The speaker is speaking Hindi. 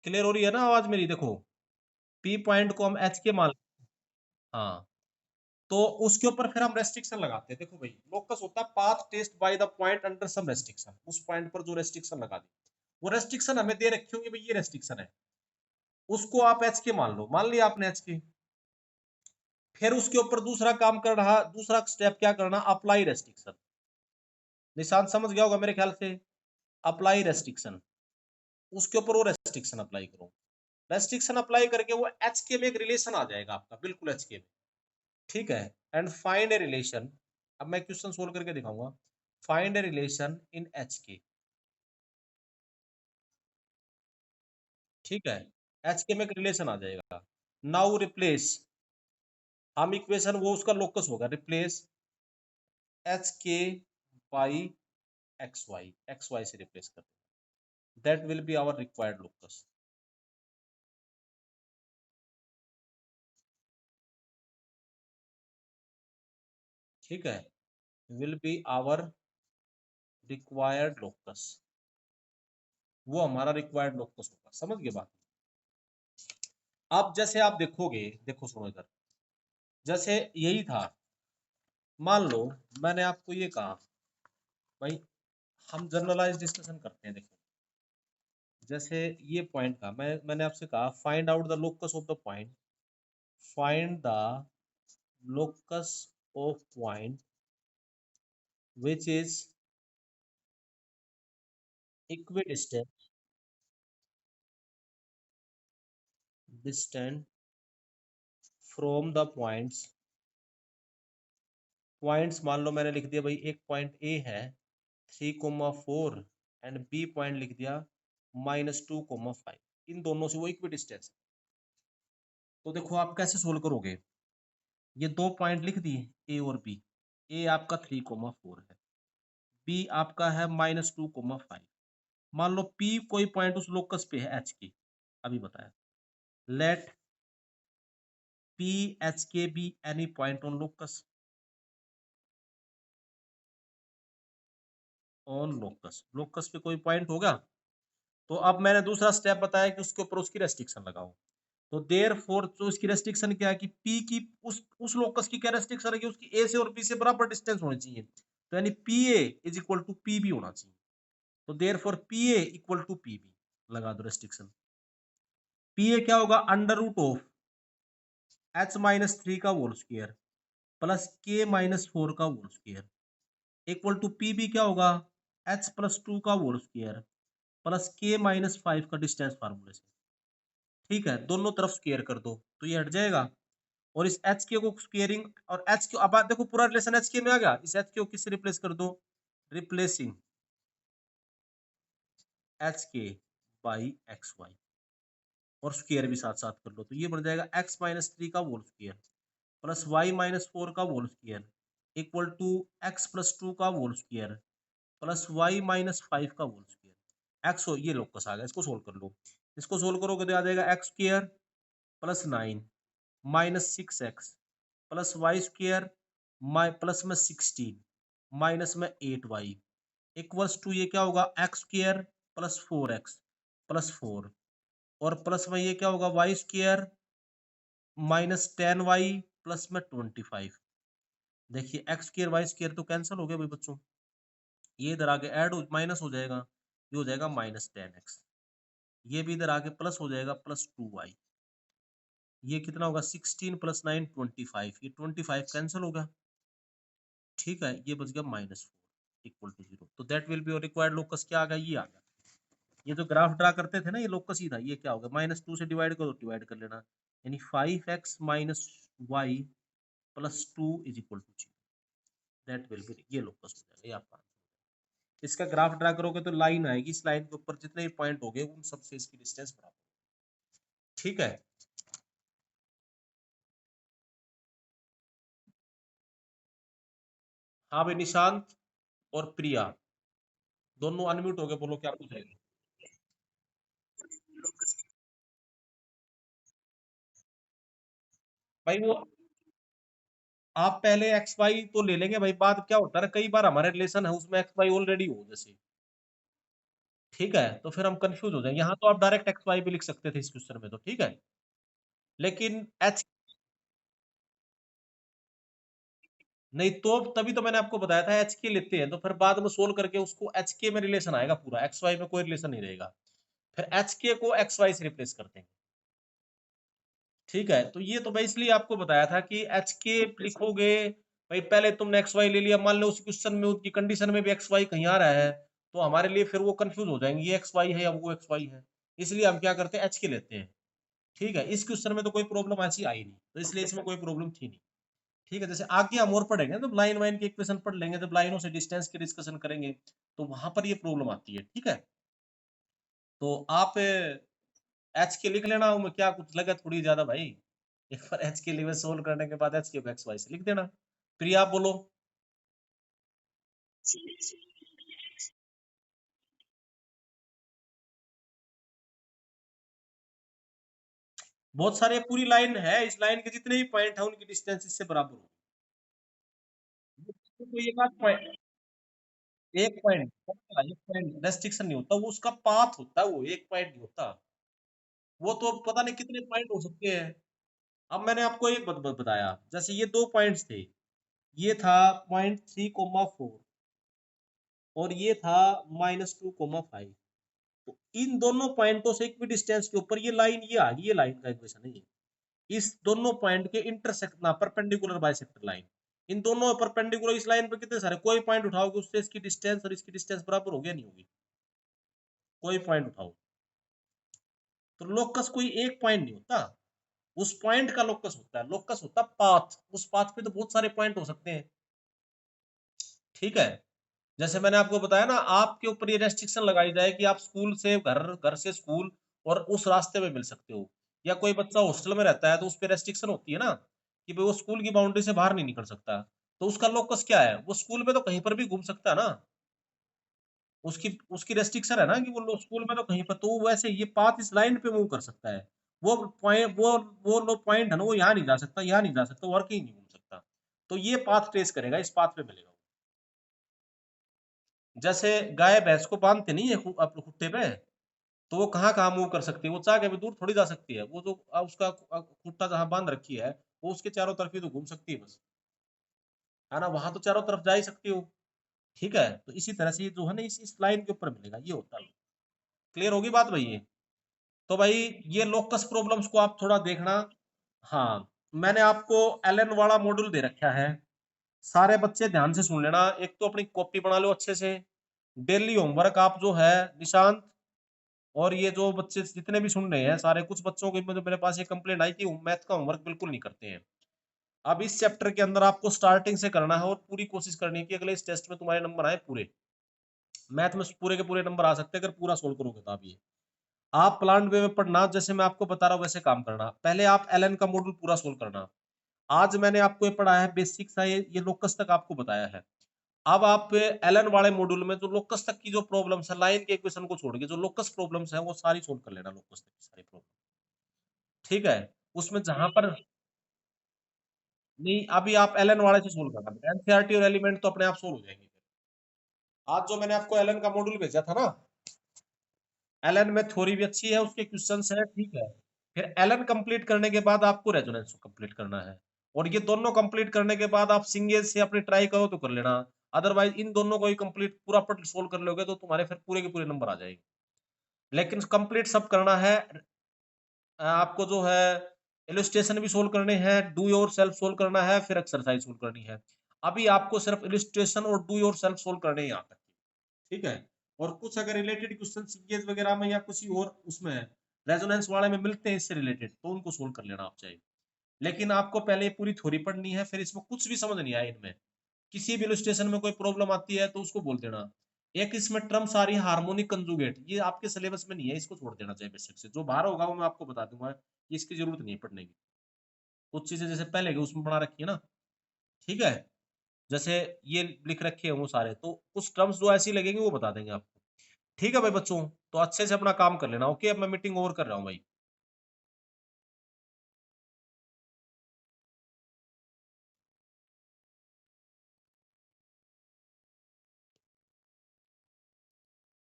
क्लियर हो रही है ना आवाज मेरी? देखो पी पॉइंट को हम एच के मान, हाँ, तो उसके ऊपर फिर हम रेस्ट्रिक्शन लगाते हैं। देखो भाई लोकस होता है path traced by the point under some restriction, उस पॉइंट पर जो रेस्ट्रिक्शन लगा दी, वो रेस्ट्रिक्शन हमें दे रखी होंगी, भाई ये रेस्ट्रिक्शन है, उसको आप एच के मान लो, मान लिया आपने एच के। फिर उसके ऊपर दूसरा काम कर रहा, दूसरा स्टेप क्या करना, अप्लाई रेस्ट्रिक्शन। निशान समझ गया होगा मेरे ख्याल से, अप्लाई रेस्ट्रिक्शन, उसके ऊपर वो रेस्ट्रिक्शन अप्लाई करो। रेस्ट्रिक्शन अप्लाई करके वो एच के में एक रिलेशन आ जाएगा आपका, बिल्कुल एच के में, ठीक है। एंड फाइंड ए रिलेशन, अब मैं क्वेश्चन सोल्व करके दिखाऊंगा। Find a relation in H के, ठीक है, एच के में एक रिलेशन आ जाएगा। नाउ रिप्लेस, हम इक्वेशन वो उसका लोकस होगा, रिप्लेस एच के बाई एक्स वाई से रिप्लेस कर, that will be our required locus. ठीक है, will be our required locus, वो हमारा रिक्वायर्ड लोकस होगा। समझ गए बात? अब जैसे आप देखोगे, देखो सुनो इधर, जैसे यही था, मान लो मैंने आपको ये कहा, भाई हम जनरलाइज डिस्कशन करते हैं। देखो जैसे ये पॉइंट का मैंने आपसे कहा find out the locus of the point, find the locus of point which is equidistant distant from the points. Points मान लो मैंने लिख दिया भाई, एक पॉइंट ए है 3,4 एंड बी पॉइंट लिख दिया -2,5, इन दोनों से वो इक्विडिस्टेंस। तो देखो आप कैसे सोल्व करोगे, ये दो पॉइंट लिख दिए ए और बी, ए आपका 3,4 है, बी आपका है -2,5। मान लो पी कोई पॉइंट उस लोकस पे है एच की, अभी बताया, लेट पी एच के be any point on locus, on locus, locus पे कोई पॉइंट होगा। तो अब मैंने दूसरा स्टेप बताया कि उसके ऊपर उसकी रेस्ट्रिक्शन लगाओ। तो देयर फोर, तो इसकी रेस्ट्रिक्शन क्या है कि पी की उस लोकस की क्या रेस्ट्रिक्शन है कि उसकी ए से और बी से बराबर डिस्टेंस होनी चाहिए, तो यानी p a is equal to p b होना चाहिए। तो therefore p a equal to p b, लगा दो रेस्ट्रिक्शन। पी ए क्या होगा, अंडर रूट ऑफ h-3 का होल स्क्वायर प्लस k-4 का whole square equal to p b क्या होगा, h+2 का होल स्क्वायर प्लस k-5 का डिस्टेंस फार्मूले से। ठीक है, दोनों तरफ स्क्वायर कर दो तो ये हट जाएगा, और इस एच के को स्क्वेयरिंग, और एच के, अब आप देखो पूरा रिलेशन एच के में आ गया, इस एच के को किससे रिप्लेस कर दो, रिप्लेसिंग एच के बाई एक्स वाई, और स्क्वायर भी साथ साथ कर लो, तो ये बन जाएगा x-3 का होल स्क्वायर प्लस y-4 का whole square equal to x+2 का होल स्क्वायर प्लस y-5 का होल स्क्वायर। एक्स हो, ये लोकस आ गया, इसको सोल्व कर लो। इसको सोल्व करोगे तो आ जाएगा x square plus 9 -6x plus y square plus में 16 माइनस में 8y इक्वल्स टू ये क्या होगा, x square plus 4x plus 4, और प्लस में ये क्या होगा, वाई स्क्वायर -10y प्लस में 25। देखिए एक्स स्क्वायर वाई स्क्वायर तो कैंसिल हो गया भाई बच्चों, ये इधर आके ऐड हो माइनस हो जाएगा, ये हो जाएगा -10x, ये भी इधर आके प्लस हो जाएगा +2y, ये कितना होगा 16 + 9 25, ये 25 कैंसिल होगा। ठीक है, ये बच गया -4 इक्वल टू 0, तो that will be required locus, क्या आ गया, ये आ गया। ये जो ग्राफ ड्रा करते थे ना, ये लोकस ही था, ये क्या होगा, -2 से डिवाइड करो, डिवाइड कर लेना, यानी 5x - y + 2 is equal to 0, that will be, ये लोकस हो जाएगा, ये आपका। इसका ग्राफ ड्रा करोगे तो लाइन आएगी, इस लाइन के ऊपर जितने भी पॉइंट हो गए उन सबसे इसकी डिस्टेंस बराबर। ठीक है, हाँ भाई निशांत और प्रिया दोनों अनम्यूट हो गए, बोलो क्या पूछ रहे हैं। भाई वो आप पहले एक्स वाई तो ले लेंगे भाई, बात क्या होता है ना, कई बार हमारे रिलेशन है उसमें एक्स वाई ऑलरेडी हो जैसे, ठीक है, तो फिर हम कंफ्यूज हो जाएंगे। यहाँ तो आप डायरेक्ट एक्स वाई भी लिख सकते थे इस क्वेश्चन में, तो ठीक है। लेकिन एच नहीं, तो तभी तो मैंने आपको बताया था एच के लेते हैं, तो फिर बाद में सोल्व करके उसको एच के में रिलेशन आएगा पूरा, एक्स वाई में कोई रिलेशन नहीं रहेगा। फिर एच के को एक्स वाई से रिप्लेस करते हैं। ठीक है, तो ये तो मैं इसलिए आपको बताया था कि एच के लिखोगे, भाई पहले तुमने एक्स वाई ले लिया, मान लो उस क्वेश्चन में उसकी कंडीशन में भी एक्स वाई कहीं आ रहा है, तो हमारे लिए फिर वो कंफ्यूज हो जाएंगे, ये एक्स वाई है या वो एक्स वाई है। इसलिए हम क्या करते हैं, एच के लेते हैं। ठीक है, इस क्वेश्चन में तो कोई प्रॉब्लम ऐसी आई नहीं, तो इसलिए इसमें कोई प्रॉब्लम थी नहीं। ठीक है, जैसे आगे हम और पढ़ेंगे तो लाइन वाइन के इक्वेशन पढ़ लेंगे, जब लाइनों से डिस्टेंस की डिस्कशन करेंगे तो वहां पर ये प्रॉब्लम आती है। ठीक है, तो आप एच के लिख लेना, मैं क्या कुछ लगा थोड़ी ज्यादा भाई, एक बार एच के लिए सोल्व करने के बाद एच के एक्स वाई से लिख देना। फिर आप बोलो। बहुत सारे पूरी लाइन है, इस लाइन के जितने भी पॉइंट है उनकी डिस्टेंस इससे बराबर हो। तो एक पॉइंट रेस्ट्रिक्शन नहीं होता, वो उसका पाथ होता है, वो एक पॉइंट नहीं होता। वो तो पता नहीं कितने पॉइंट हो सकते हैं। अब मैंने आपको एक बताया, जैसे ये दो पॉइंट्स थे, ये था .3,4 और ये था -2,5। तो इन दोनों पॉइंटों से इक्वी डिस्टेंस के ऊपर ये लाइन ये आ गई, ये लाइन का इक्वेशन है ये। इस दोनों पॉइंट के इंटरसेक्ट ना परपेंडिकुलर बाइसेक्टर लाइन, इन दोनों परपेंडिकुलर इस लाइन पे कितने सारे, कोई पॉइंट उठाओगे उससे इसकी डिस्टेंस और इसकी डिस्टेंस बराबर होगी या नहीं होगी, कोई पॉइंट उठाओ। तो लोकस कोई एक पॉइंट नहीं होता, उस पॉइंट का लोकस होता है, लोकस होता है पाथ, उस पाथ पे तो बहुत सारे पॉइंट हो सकते हैं। ठीक है, जैसे मैंने आपको बताया ना, आपके ऊपर ये रेस्ट्रिक्शन लगाई जाए कि आप स्कूल से घर, घर से स्कूल और उस रास्ते में मिल सकते हो, या कोई बच्चा हॉस्टल में रहता है तो उस पर रेस्ट्रिक्शन होती है ना कि भाई वो स्कूल की बाउंड्री से बाहर नहीं निकल सकता, तो उसका लोकस क्या है, वो स्कूल में तो कहीं पर भी घूम सकता है ना, उसकी उसकी रेस्ट्रिक्शन है ना कि वो स्कूल में तो कहीं पर, तो वैसे ये पाथ इस लाइन पे मूव कर सकता है। वो पॉइंट वो लो पॉइंट है ना, वो यहाँ नहीं जा सकता, यहाँ नहीं जा सकता, और कहीं नहीं घूम सकता, तो ये पाथ ट्रेस करेगा, इस पाथ पे मिलेगा। जैसे गाय भैंस को बांधते नहीं है खुट्टे पे, तो वो कहाँ कहाँ मूव कर सकती है, वो चाह के भी दूर थोड़ी जा सकती है, वो जो उसका खुट्टा जहाँ बांध रखी है, वो उसके चारों तरफ ही तो घूम सकती है बस, है ना, वहां तो चारों तरफ जा ही सकती हो। ठीक है, तो इसी तरह से ये जो है ना, इस लाइन के ऊपर मिलेगा, ये होता है। क्लियर होगी बात भाई ये? तो भाई ये लोकस प्रॉब्लम्स को आप थोड़ा देखना। हाँ, मैंने आपको एलन वाला मॉड्यूल दे रखा है, सारे बच्चे ध्यान से सुन लेना, एक तो अपनी कॉपी बना लो अच्छे से, डेली होमवर्क आप जो है निशांत, और ये जो बच्चे जितने भी सुन रहे हैं सारे, कुछ बच्चों के मेरे पास ये कंप्लेंट आई कि मैथ का होमवर्क बिल्कुल नहीं करते हैं। अब इस चैप्टर के अंदर आपको स्टार्टिंग से करना है और पूरी कोशिश करनी है कि अगले इस टेस्ट में तुम्हारे नंबर आए पूरे, मैथ में पूरे के पूरे नंबर आ सकते हैं अगर पूरा सोल्व करोगे तो। आप ये आप प्लान वे में पढ़ना, जैसे मैं आपको बता रहा हूँ वैसे काम करना, पहले आप एलन का मॉड्यूल पूरा सोल्व करना। आज मैंने आपको ये पढ़ाया है बेसिक सा, ये लोकस तक आपको बताया है। अब आप एलन वाले मॉड्यूल में जो लोकस तक की जो प्रॉब्लम्स है, लाइन के इक्वेशन को छोड़ के जो लोकस प्रॉब्लम्स है वो सारी सोल्व कर लेना, लोकस तक की सारी प्रॉब्लम। ठीक है, उसमें जहां पर नहीं, अभी आप एलन वाले से सोल्व करना, एनसीईआरटी और एलिमेंट तो अपने आप सोल्व हो जाएंगे। आज जो मैंने आपको एलन का मॉड्यूल भेजा था ना, एलन में थ्योरी भी अच्छी है, उसके क्वेश्चंस है, ठीक है। फिर एलन कंप्लीट करने के बाद आपको रेजोनेंस कंप्लीट करना है, और ये दोनों कंप्लीट करने के बाद आप सिंगल से अपनी ट्राई करो तो कर लेना, अदरवाइज इन दोनों को ही कंप्लीट पूरा पट सोल्व कर लोगे तो तुम्हारे फिर पूरे के पूरे नंबर आ जाएंगे। लेकिन कंप्लीट सब करना है। आपको जो है इलस्ट्रेशन भी सोल्व करने हैं, डू योर सेल्फ सोल्व करना है, फिर एक्सरसाइज सोल्व करनी है। अभी आपको सिर्फ इलस्ट्रेशन और डू योर सेल्फ सोल्व करने ही यहाँ तक। ठीक है, और कुछ अगर रिलेटेड क्वेश्चन सीरीज वगैरह में या किसी और उसमें रेजोनेंस वाले में मिलते हैं इससे रिलेटेड, तो उनको सोल्व कर लेना आप चाहिए। लेकिन आपको पहले पूरी थ्योरी पढ़नी है, फिर इसमें कुछ भी समझ नहीं आया इनमें, किसी भी इलस्ट्रेशन में कोई प्रॉब्लम आती है तो उसको बोल देना। एक इसमें टर्म्स आ रही है हार्मोनिक कंजुगेट, ये आपके सिलेबस में नहीं है, इसको छोड़ देना चाहिए बेसिक से, जो बाहर होगा वो मैं आपको बता दूंगा, ये इसकी जरूरत नहीं है पढ़ने की। कुछ चीजें जैसे पहले के उसमें बना रखी है ना, ठीक है, जैसे ये लिख रखे हैं वो सारे, तो कुछ टर्म्स जो ऐसी लगेंगे वो बता देंगे आपको। ठीक है भाई बच्चों, तो अच्छे से अपना काम कर लेना। ओके, अब मैं मीटिंग ओवर कर रहा हूँ भाई।